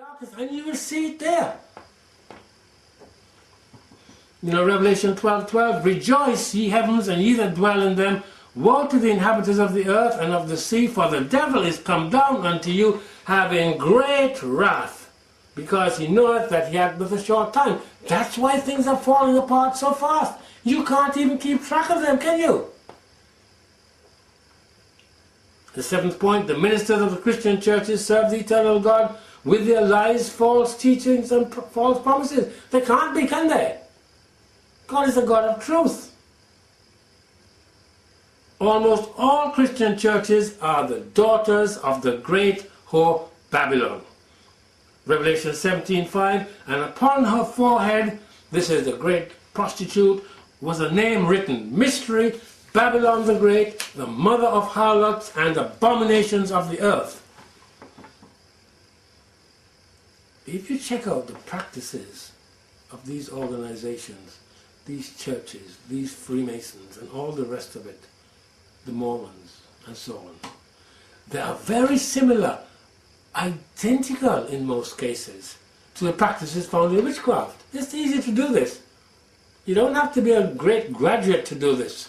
darkness, and you will see it there. You know, Revelation 12:12, rejoice, ye heavens, and ye that dwell in them. Woe to the inhabitants of the earth and of the sea, for the devil is come down unto you, having great wrath, because he knoweth that he hath but a short time. That's why things are falling apart so fast. You can't even keep track of them, can you? The seventh point, the ministers of the Christian churches serve the eternal God with their lies, false teachings, and false promises. They can't be, can they? God is a God of truth. Almost all Christian churches are the daughters of the great whore Babylon. Revelation 17:5, and upon her forehead, this is the great prostitute, was a name written, Mystery, Babylon the Great, the mother of harlots and abominations of the earth. If you check out the practices of these organizations, these churches, these Freemasons, and all the rest of it, the Mormons, and so on, they are very similar, identical in most cases, to the practices found in witchcraft. It's easy to do this. You don't have to be a great graduate to do this.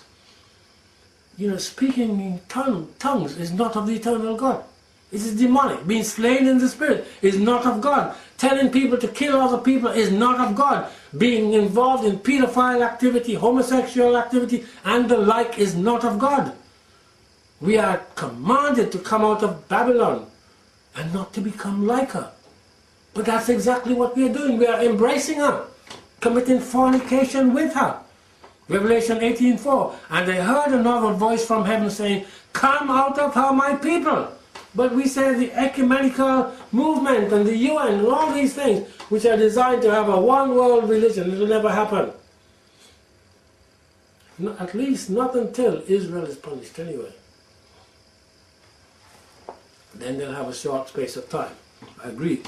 You know, speaking in tongues is not of the eternal God. It is demonic. Being slain in the spirit is not of God. Telling people to kill other people is not of God. Being involved in pedophile activity, homosexual activity, and the like is not of God. We are commanded to come out of Babylon and not to become like her. But that's exactly what we are doing. We are embracing her, committing fornication with her. Revelation 18:4, and they heard another voice from heaven saying, come out of her, my people. But we say the ecumenical movement and the UN and all these things, which are designed to have a one world religion, it will never happen. No, at least not until Israel is punished anyway. Then they'll have a short space of time. I agree.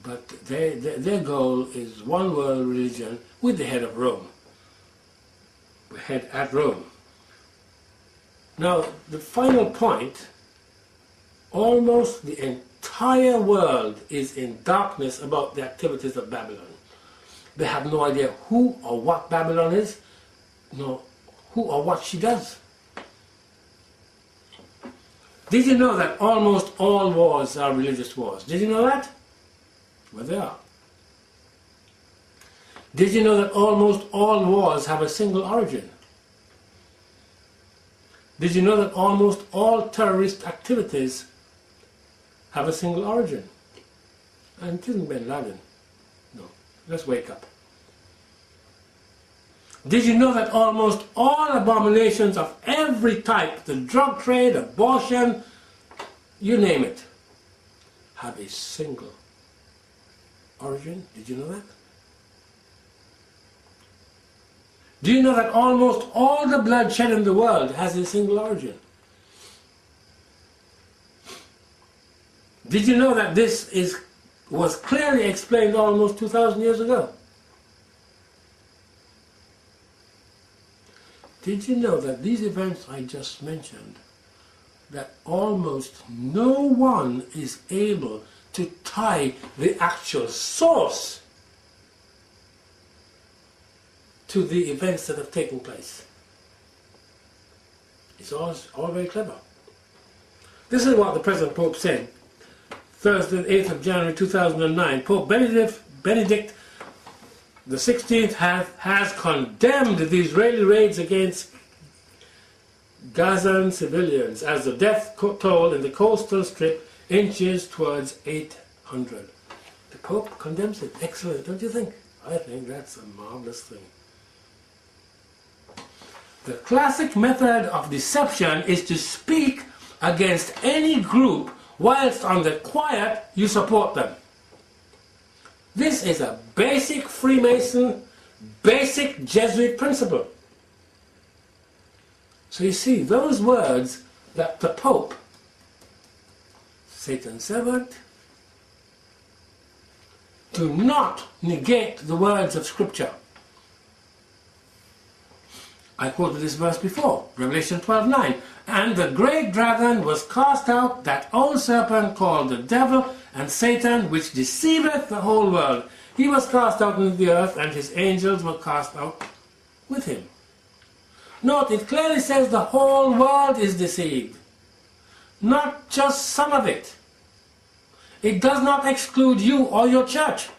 But their goal is one world religion with the head of Rome. The head at Rome. Now, the final point, almost the entire world is in darkness about the activities of Babylon. They have no idea who or what Babylon is, nor who or what she does. Did you know that almost all wars are religious wars? Did you know that? Well, they are. Did you know that almost all wars have a single origin? Did you know that almost all terrorist activities have a single origin? And it isn't bin Laden. No, let's wake up. Did you know that almost all abominations of every type, the drug trade, abortion, you name it, have a single origin? Did you know that? Do you know that almost all the blood shed in the world has a single origin? Did you know that this was clearly explained almost 2,000 years ago? Did you know that these events I just mentioned, that almost no one is able to tie the actual source to the events that have taken place? It's all very clever. This is what the present Pope said, Thursday, 8th of January 2009. Pope Benedict the 16th has condemned the Israeli raids against Gazan civilians as the death toll in the coastal strip inches towards 800. The Pope condemns it. Excellent, don't you think? I think that's a marvelous thing. The classic method of deception is to speak against any group whilst on the quiet you support them. This is a basic Freemason, basic Jesuit principle. So you see, those words that the Pope, Satan's servant, do not negate the words of Scripture. I quoted this verse before, Revelation 12:9. And the great dragon was cast out, that old serpent called the devil and Satan, which deceiveth the whole world. He was cast out into the earth, and his angels were cast out with him. Note, it clearly says the whole world is deceived, not just some of it. It does not exclude you or your church.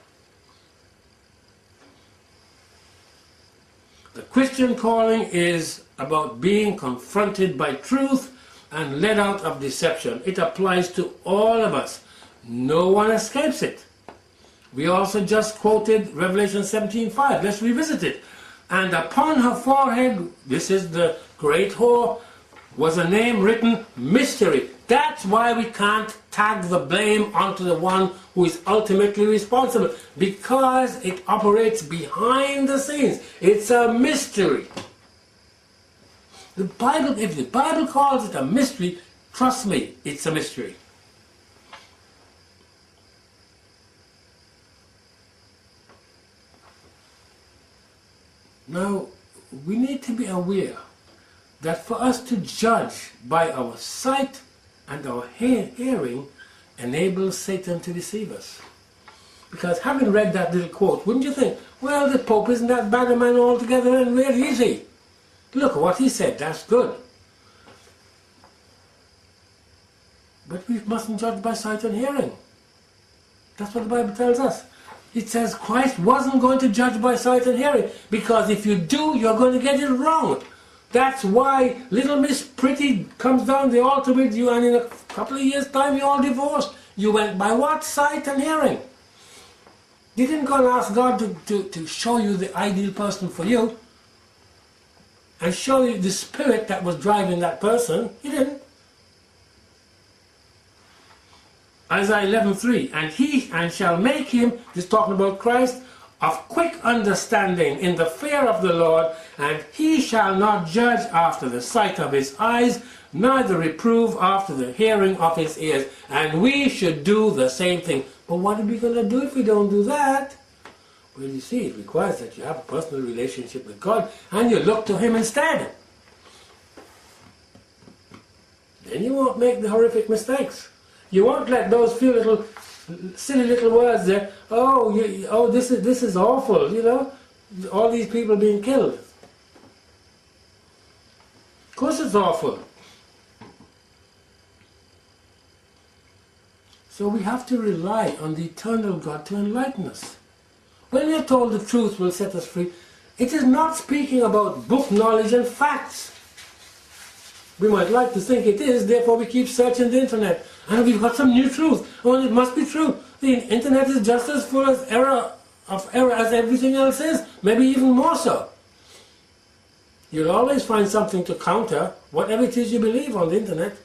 The Christian calling is about being confronted by truth and led out of deception. It applies to all of us. No one escapes it. We also just quoted Revelation 17:5. Let's revisit it. And upon her forehead, this is the great whore, was a name written, Mystery. That's why we can't tag the blame onto the one who is ultimately responsible, because it operates behind the scenes. It's a mystery. The Bible, if the Bible calls it a mystery, trust me, it's a mystery. Now, we need to be aware that for us to judge by our sight and our hearing enables Satan to deceive us. Because having read that little quote, wouldn't you think, well, the Pope isn't that bad a man altogether, and really is he? Look at what he said, that's good. But we mustn't judge by sight and hearing. That's what the Bible tells us. It says Christ wasn't going to judge by sight and hearing, because if you do, you're going to get it wrong. That's why little Miss Pretty comes down the altar with you, and in a couple of years' time you're all divorced. You went by what? Sight and hearing. You didn't go and ask God to show you the ideal person for you and show you the spirit that was driving that person. You didn't. Isaiah 11:3, and shall make him, this talking about Christ, of quick understanding in the fear of the Lord, and he shall not judge after the sight of his eyes, neither reprove after the hearing of his ears. And we should do the same thing. But what are we going to do if we don't do that? Well, you see, it requires that you have a personal relationship with God, and you look to him instead. Then you won't make the horrific mistakes. You won't let those few little silly little words there, this is awful, you know, all these people being killed. Of course it's awful. So we have to rely on the eternal God to enlighten us. When we are told the truth will set us free, it is not speaking about book knowledge and facts. We might like to think it is, therefore we keep searching the internet. And we've got some new truth. Oh, it must be true. The internet is just as full of error as everything else is, maybe even more so. You'll always find something to counter whatever it is you believe on the internet.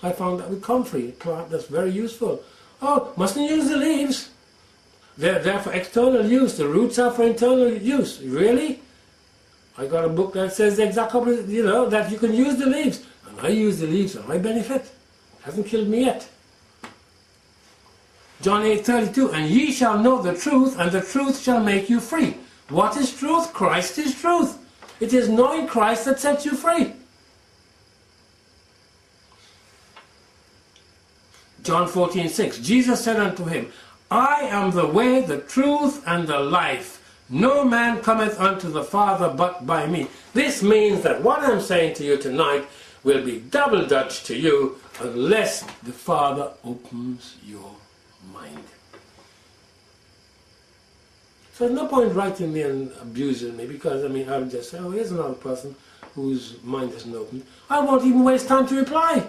I found that with comfrey, plant that's very useful. Oh, mustn't use the leaves. They're for external use. The roots are for internal use. Really? I got a book that says the exact opposite, you know, that you can use the leaves. And I use the leaves and I benefit. It hasn't killed me yet. John 8:32, and ye shall know the truth, and the truth shall make you free. What is truth? Christ is truth. It is knowing Christ that sets you free. John 14:6, Jesus said unto him, I am the way, the truth, and the life. No man cometh unto the Father but by me. This means that what I'm saying to you tonight will be double Dutch to you unless the Father opens your mind. So there's no point writing me and abusing me, because I'll just say, oh, here's another person whose mind isn't opened. I won't even waste time to reply.